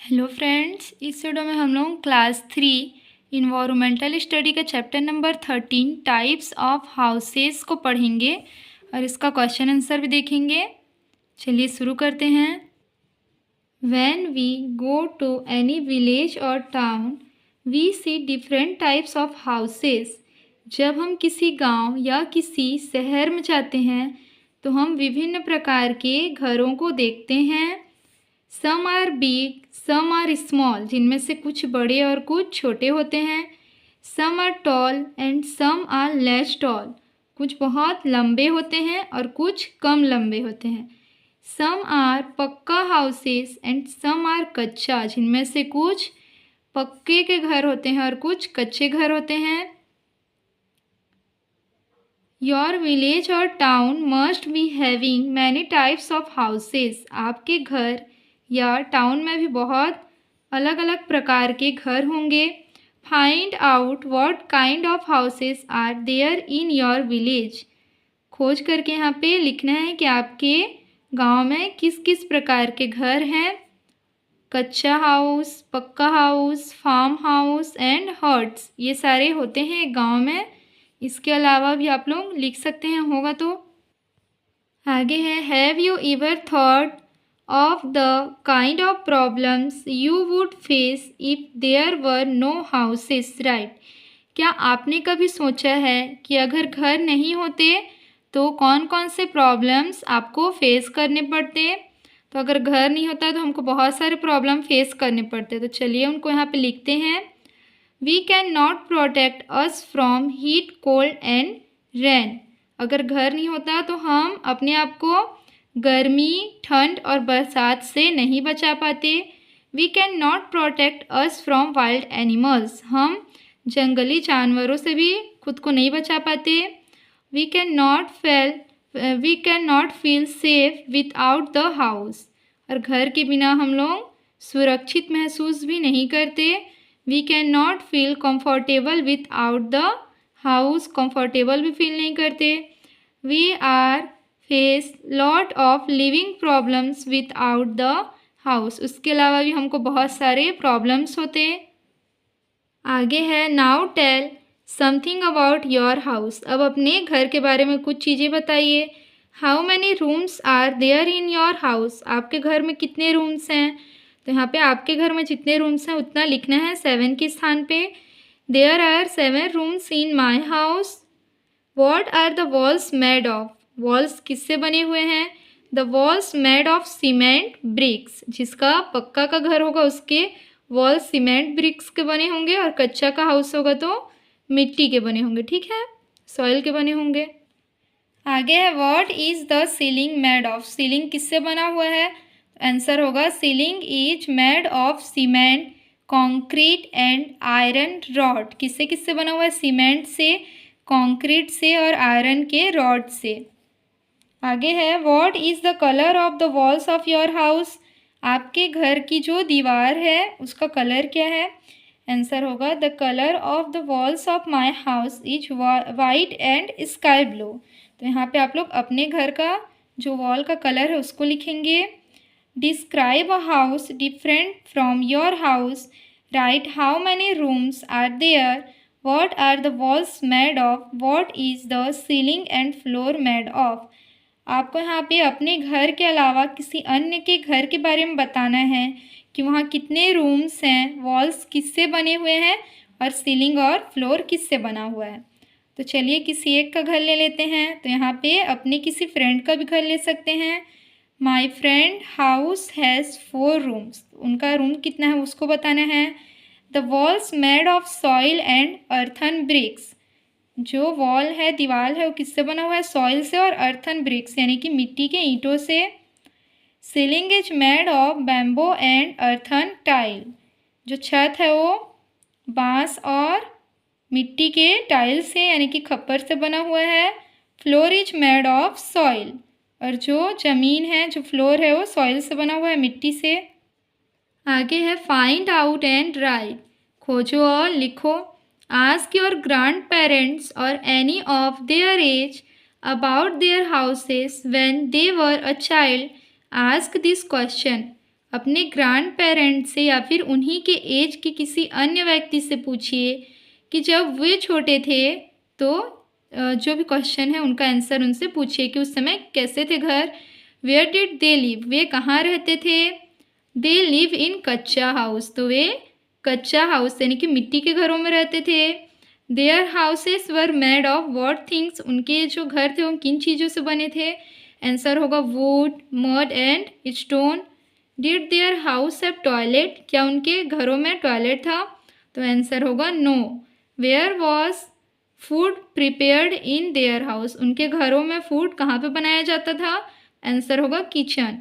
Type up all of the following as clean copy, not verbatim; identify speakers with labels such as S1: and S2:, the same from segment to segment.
S1: Hello friends, इस video में हम लोग क्लास 3 इन्वायरमेंटल स्टडी का chapter number 13 types of houses को पढ़ेंगे और इसका क्वेश्चन आंसर भी देखेंगे। चलिए शुरू करते हैं। When we go to any village और town we see different types of houses. जब हम किसी गांव या किसी शहर में जाते हैं तो हम विभिन्न प्रकार के घरों को देखते हैं। Some are big, some are small, जिनमें से कुछ बड़े और कुछ छोटे होते हैं। Some are tall and some are less tall, कुछ बहुत लंबे होते हैं और कुछ कम लंबे होते हैं। सम आर पक्का हाउसेस एंड सम आर कच्चा, जिनमें से कुछ पक्के के घर होते हैं और कुछ कच्चे घर होते हैं। योर विलेज और town must be having many types of houses. आपके घर या टाउन में भी बहुत अलग अलग प्रकार के घर होंगे। Find out what kind of houses are there in your village. खोज करके यहाँ पे लिखना है कि आपके गांव में किस किस प्रकार के घर हैं। कच्चा हाउस, पक्का house, farm house and huts, ये सारे होते हैं गांव में। इसके अलावा भी आप लोग लिख सकते हैं, होगा तो। आगे है, have you ever thought of the kind of problems you would face if there were no houses, right? क्या आपने कभी सोचा है कि अगर घर नहीं होते तो कौन कौन से प्रॉब्लम्स आपको फेस करने पड़ते। तो अगर घर नहीं होता तो हमको बहुत सारे प्रॉब्लम फेस करने पड़ते। तो चलिए उनको यहाँ पे लिखते हैं। We can not protect us from heat, cold and rain. अगर घर नहीं होता तो हम अपने आप को गर्मी, ठंड और बरसात से नहीं बचा पाते। We can not protect us from wild animals, हम जंगली जानवरों से भी खुद को नहीं बचा पाते। We can not feel safe without the house, और घर के बिना हम लोग सुरक्षित महसूस भी नहीं करते। We can not feel comfortable without the house, comfortable भी फील नहीं करते। We are face lot of living problems without the house, उसके अलावा भी हमको बहुत सारे प्रॉब्लम्स होते हैं। आगे है, now tell something about your house. अब अपने घर के बारे में कुछ चीज़ें बताइए। How many rooms are there in your house. आपके घर में कितने रूम्स हैं। तो यहाँ पे आपके घर में जितने रूम्स हैं उतना लिखना है 7 के स्थान पे। There are 7 rooms in my house. What are the walls made of. Walls किससे बने हुए हैं। The walls made of cement bricks, जिसका पक्का का घर होगा उसके वॉल्स सीमेंट ब्रिक्स के बने होंगे और कच्चा का हाउस होगा तो मिट्टी के बने होंगे, ठीक है, सॉइल के बने होंगे। आगे है, what is the ceiling made of. Ceiling किससे बना हुआ है। आंसर होगा, ceiling is made of cement, concrete and iron rod. किससे किससे बना हुआ है। सीमेंट से, कॉन्क्रीट से और आयरन के रॉड से। आगे है, what is the colour of the walls of your house. आपके घर की जो दीवार है उसका कलर क्या है। आंसर होगा, the colour of the walls of my house is white and sky blue. तो यहाँ पे आप लोग अपने घर का जो वॉल का कलर है उसको लिखेंगे। Describe a house different from your house. Right how many rooms are there. What are the walls made of. What is the ceiling and floor made of. आपको यहाँ पे अपने घर के अलावा किसी अन्य के घर के बारे में बताना है कि वहाँ कितने रूम्स हैं, वॉल्स किससे बने हुए हैं और सीलिंग और फ्लोर किससे बना हुआ है। तो चलिए किसी एक का घर ले लेते हैं। तो यहाँ पे अपने किसी फ्रेंड का भी घर ले सकते हैं। My friend house has 4 rooms. उनका रूम कितना है उसको बताना है। The walls made of soil and earthen bricks. जो वॉल है, दीवार है, वो किससे बना हुआ है। सॉइल से और अर्थन ब्रिक्स यानी कि मिट्टी के ईंटों से। Ceiling is made of bamboo and earthen tile. जो छत है वो बांस और मिट्टी के टाइल से यानी कि खप्पर से बना हुआ है। Floor is made of soil, और जो ज़मीन है, जो फ्लोर है, वो सॉइल से बना हुआ है, मिट्टी से। आगे है, फाइंड आउट एंड राइट। खोजो और लिखो। Ask your grandparents or any of their age about their houses when they were a child. Ask this question. अपने ग्रैंड पेरेंट्स से या फिर उन्हीं के एज के किसी अन्य व्यक्ति से पूछिए कि जब वे छोटे थे तो जो भी क्वेश्चन है उनका आंसर उनसे पूछिए कि उस समय कैसे थे घर। वेयर डिड दे लिव, वे कहाँ रहते थे। They live in kutcha house, तो वे कच्चा हाउस यानी कि मिट्टी के घरों में रहते थे। Their houses were made of what things, उनके जो घर थे वो किन चीज़ों से बने थे। आंसर होगा wood, mud and stone. Did their house have toilet, क्या उनके घरों में टॉयलेट था, तो आंसर होगा no. Where was food prepared in their house, उनके घरों में फूड कहाँ पे बनाया जाता था, आंसर होगा किचन।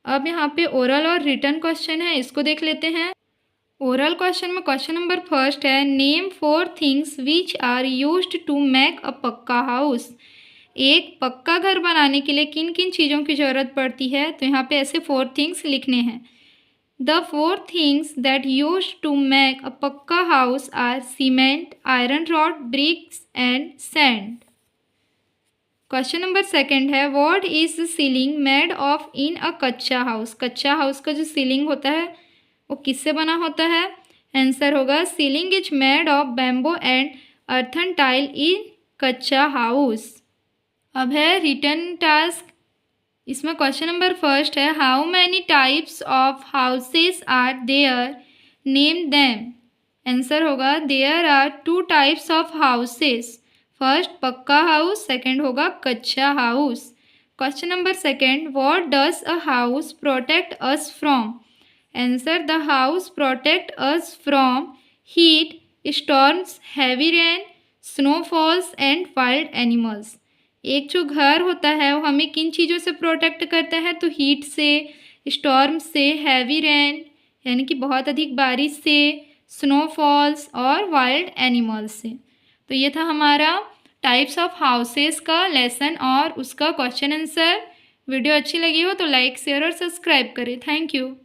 S1: अब यहाँ पे ओरल और रिटन क्वेश्चन है, इसको देख लेते हैं। ओरल क्वेश्चन में क्वेश्चन नंबर फर्स्ट है, name 4 things which are used to make a पक्का हाउस। एक पक्का घर बनाने के लिए किन किन चीज़ों की ज़रूरत पड़ती है, तो यहाँ पे ऐसे 4 थिंग्स लिखने हैं। The 4 things that used to make a पक्का house are cement, iron rod, bricks and sand. Question number second है, what is the ceiling made of in a kutcha house. कच्चा हाउस का जो सीलिंग होता है वो किससे बना होता है, आंसर होगा ceiling is made of bamboo and earthen tile in kutcha house. अब है रिटर्न टास्क, इसमें क्वेश्चन नंबर फर्स्ट है, how many types of houses are there, name them. Answer होगा there are 2 types of houses, first pucca house, second होगा kutcha house. Question number second, what does a house protect us from. Answer the house protect us from heat, storms, heavy rain, snowfalls and wild animals. एक जो घर होता है वो हमें किन चीज़ों से प्रोटेक्ट करता है, तो हीट से, स्टॉर्म से, हैवी रेन यानी कि बहुत अधिक बारिश से, स्नोफॉल्स और वाइल्ड एनिमल्स से। तो ये था हमारा टाइप्स ऑफ हाउसेस का लेसन और उसका क्वेश्चन आंसर। वीडियो अच्छी लगी हो तो लाइक, शेयर और सब्सक्राइब करें। Thank you.